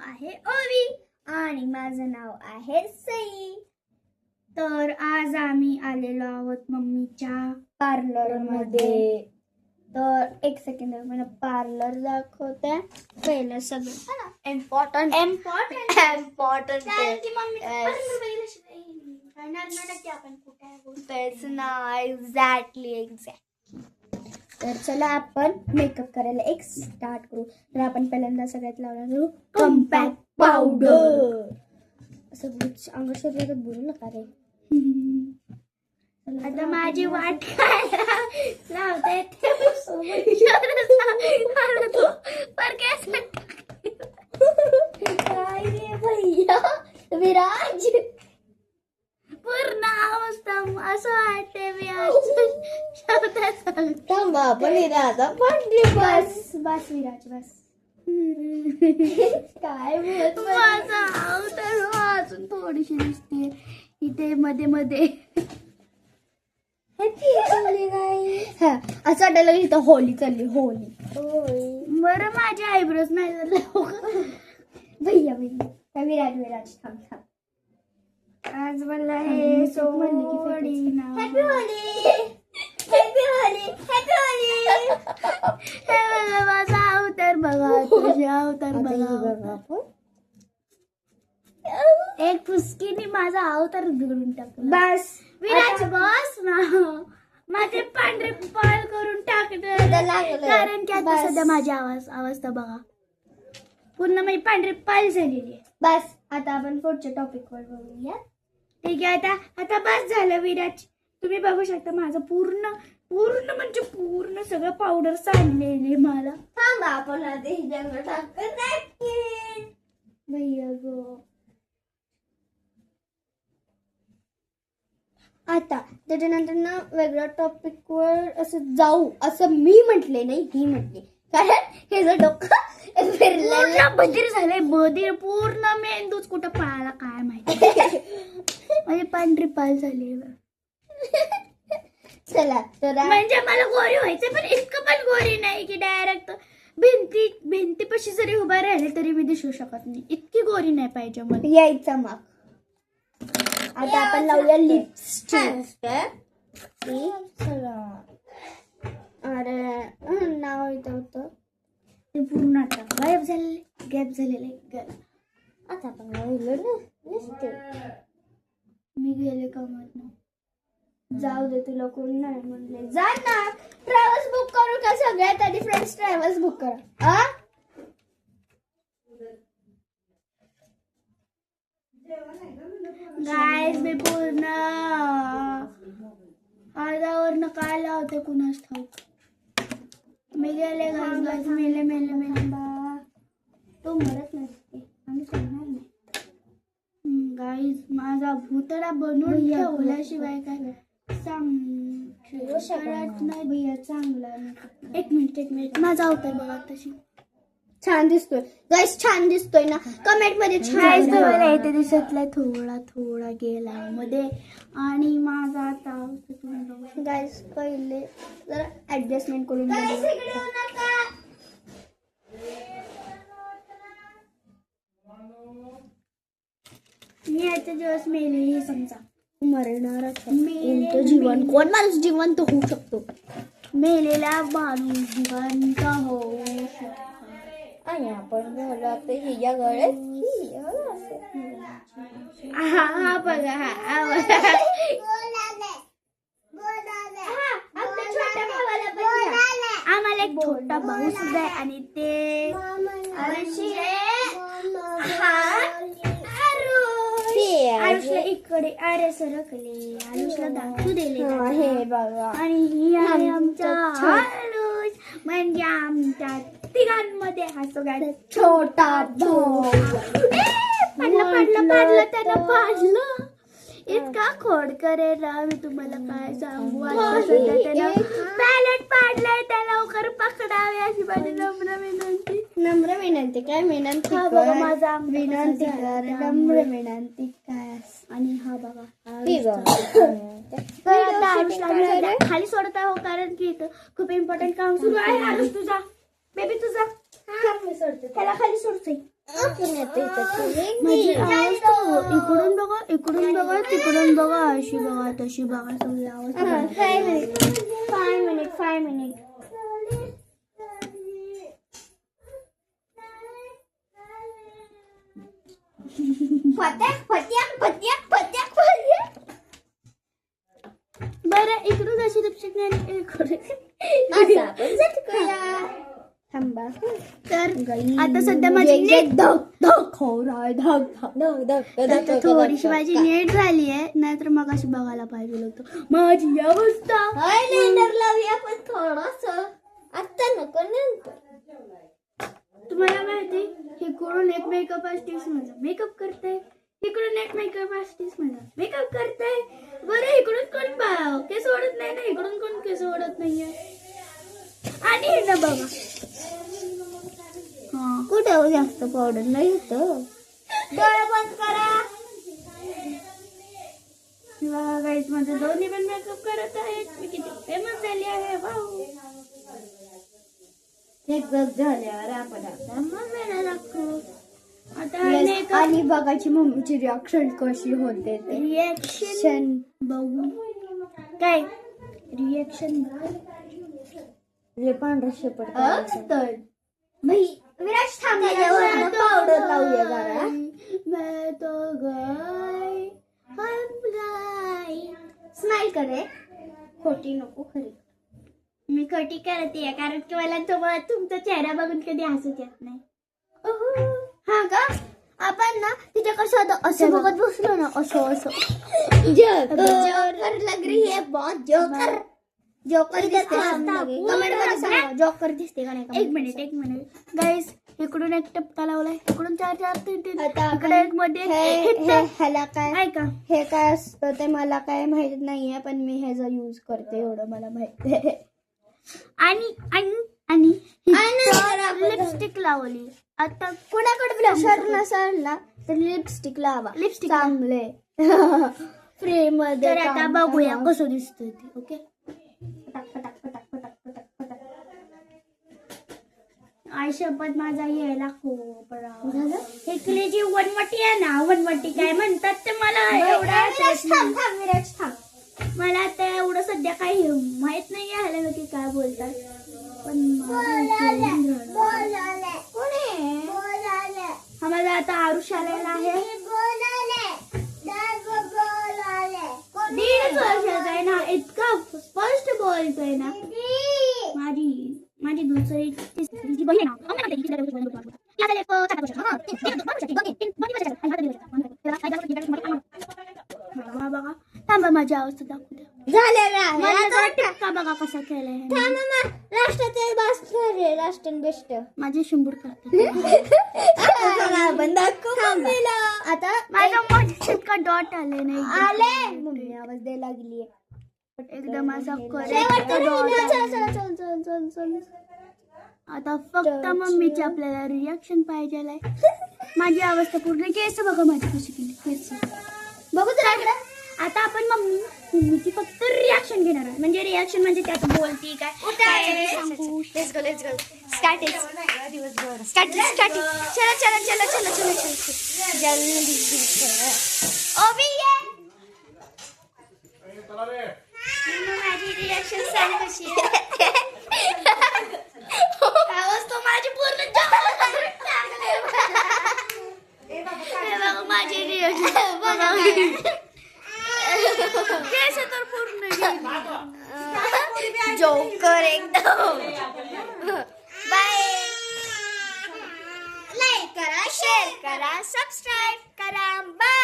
आहे ओवी आणि माझं नाव आहे सई. तर आज आम्ही आलेलो आहोत मम्मीच्या पार्लर मध्ये. तर एक सेकंड मला पार्लर दाखवते. पहिलं सगळं इम्पॉर्टंट एक्झॅक्टली. तर चला आपण मेकअप करायला एक स्टार्ट करू. तर आपण पहिल्यांदा सगळ्यात लावणार कॉम्पॅक्ट पावडर. असं अंग शरीरात बोलू नका रे. आता माझी वाट काय लावते काय रे भैया विराज पूर्ण अवस्था असं वाटते मी बस बस विराज बस. काय माझा तर अजून थोडीशी दिसते इथे मध्ये मध्ये. असं वाटायला इथं होली चालली होली. बरं माझे आयब्रोज नाही झालं भैया भैया विराज विराज थांब थांब. आज मला हे सोडी ना happy Holy happy Holy happy Holy. हे बघा माझा अवतार बघा तुझा अवतार बघा. एक फुसकीने माझा अवतार बिघडून टाकला. बस विराज बस ना. माझे पांढरे पाल करून टाकलं कारण की आता सध्या माझी अवस्था बघा पूर्ण माझी पांढरे पाल झालेली आहे. बस आता आपण पुढच्या टॉपिक वर बोलूया. ठीक आहे आता बस झालं विराज. तुम्ही बघू शकता माझं पूर्ण पूर्ण म्हणजे पूर्ण सगळं पावडर सांडलेली मला. थांबा आपण भैया गो. आता त्याच्यानंतर ना वेगळ्या टॉपिक वर असं जाऊ असं मी म्हटले नाही ही म्हटली कारण हे जर डोकं फिरलेलं बधीर झालंय. बधीर पूर्ण मेंदूच कुठं पळाला काय माहिती. म्हणजे पांढरी पाल झाली. चला तर म्हणजे मला गोरी व्हायचं पण इतकं पण गोरी नाही की डायरेक्ट भिंतीपाशी जरी उभा राहिले तरी मी दिसू शकत नाही. इतकी गोरी नाही पाहिजे मला. यायचा माग. आता आपण लावूया लिपस्टिक. अरे नाव इथं होतं ते पूर्ण आता गायब झालेले. आता आपण लावलं ना मी गेले कामात. जाऊ दे तुला कोण नाही म्हणले जा ना. ट्रॅव्हल्स बुक करू का सगळ्यात आधी फ्रेंड्स ट्रॅव्हल्स बुक करा. गाइस मी पूर्ण आजावरनं काय लावते कुणास ठाऊक. मी गेले गाइस मेले मेले मेले बा. तो मरत नसते आम्ही सांगणार नाही. गाइस माझा भूतडा बनवून ठेवल्याशिवाय काय सांगत नाही भैया. चांगला एक मिनिट माझा अवतार बघा तशी छान दिसतोय गाइस. छान दिसतोय ना कमेंट मध्ये छान इथे दिसतलाय. थोडा थोडा गेला मध्ये आणि माझा आता गाइस पहिले जरा ऍडजस्टमेंट करून मी आजचे दिवस मेले हे समजा मरणारच. मेले जीवन कोण माणूस जिवंत होऊ शकतो. मेलेला माणूस जिवंत होऊ शकतो. आणि आपण बोललो हिच्या गळ्यात हा बघा आम्हाला एक छोटा भाऊ सुद्धा आहे आणि ते आयुषला इकडे अरे सरकले. आयुषला दाखवू दिले हे बघा. आणि ही आहे आमचा आयुष म्हणजे आमच्या तिघांमध्ये हा सगळ्यात छोटा भाऊ. पाडलं त्यानं पाडलं. इतका खोड करेला मी तुम्हाला काय सांगू. आता सध्या त्यानं पॅलेट पाडलाय. त्या लवकर पकडावे अशी माझी नम्र विनंती काय विनंती माझा विनंती कर नम्र विनंती काय. आणि हा बघा खाली सोडत आहो कारण की इथं खूप इम्पॉर्टंट काम सुरू आहे. तुझा बेबी तुझा त्याला खाली सोडते. इकडून बघा, इकडून बघा, तिकडून बघा, अशी बघा, तशी बघा, सगळी आवाज. 5 मिनिट. बरं इकडून अशी लिपस्टिक नाही थांबा. तर आता सध्या माझी नेट थोडीशी माझी नेट झाली आहे, नाहीतर मग अशी बघायला पाहिजे होतं माझी अवस्था. लावूया पण थोडस आता नको नंतर. तुम्हाला माहिती इकडून एक मेकअप आर्टिस्ट माझा मेकअप करते, इकडून एक मेकअप आर्टिस्ट माझा मेकअप करते. बरं इकडून कोण केस ओढत नाही ना, इकडून कोण केस ओढत नाहीये. आणि हे ना बघा कुठे जास्त पावडर नाही होत. डोळे बंद करा. गाईज माझे दोन्ही पण मेकअप करत आहेत. मी किती फेमस झाली आहे. वाव. मेकअप झाल्यावर आपण आता मम्मीला दाखवू. आता आणि बघायची मम्मीची रिॲक्शन कशी होते. रिॲक्शन बघू. काय रिॲक्शन पांढरा शेपट तर भाई विराज थांबल्यावर पावडर लावूया जरा. मैं तो गाय स्माइल करे. खोटी नको खरी. मी खोटी करते कारण की मला तुमचा चेहरा बघून कधी हसत येत नाही. हा का आपण ना तिथे कसं असं बघत बसलो ना असं जोकर लग रही है बहुत. जोकर दिसते. कमेंट मध्ये सांगा जोकर दिसते का नाही. एक मिनिट गाईस इकडून एक टपका लावलाय, इकडून 4 3 इकडे एक मध्ये. ह्याला काय ऐका हे काय असतं ते मला काय माहित नाहीये, पण मी ह्याचा यूज करते एवढं मला माहिती आहे. आणि लिपस्टिक लावली. आता कुणाकडे ब्लशर नसला तर लिपस्टिक लावा. लिपस्टिक चांगले फ्रेम मध्ये. तर आता बघूया कसं दिसतंय ते. ओके आई शपथ माझा यायला खूप झालं. इकडे जी वनवटी आहे ना, वनवटी काय म्हणतात ते मला एवढं मला आता एवढं सध्या काही माहित नाही आहे की काय बोलतात. पण आम्हाला आता आरुष आलेला आहे. 1.5 वर्षाचा आहे ना, इतका स्पष्ट बोलतोय ना. माझी दुसरी तिसरी बहीण बघा. थांबा माझी अवस्था दाखवू द्या. झालेला बघा कसा केलाय. लास्ट बेस्ट माझी शिंबूड करते. आता माझा डॉट आले नाही आले. मम्मी आवाज द्यायला लागली एकदम असा. आता फक्त मम्मीची आपल्याला रिॲक्शन पाहिजे. माझी अवस्था पूर्ण. केस बघा माझी कशी केली केस बघू तर. आता आपण मम्मीची फक्त रिॲक्शन घेणार आहे. म्हणजे रिॲक्शन म्हणजे त्यात बोलती काय सांगू. Let's go start. चला जल्दी ओबी ये. माझी रिॲक्शन सांग कशी आहे. आवाज तो माझी पूर्ण माझी रिॲक्शन केस तर पूर्ण जोकर एकदम. बाय. लाईक करा, शेअर करा, सबस्क्राईब करा. बाय.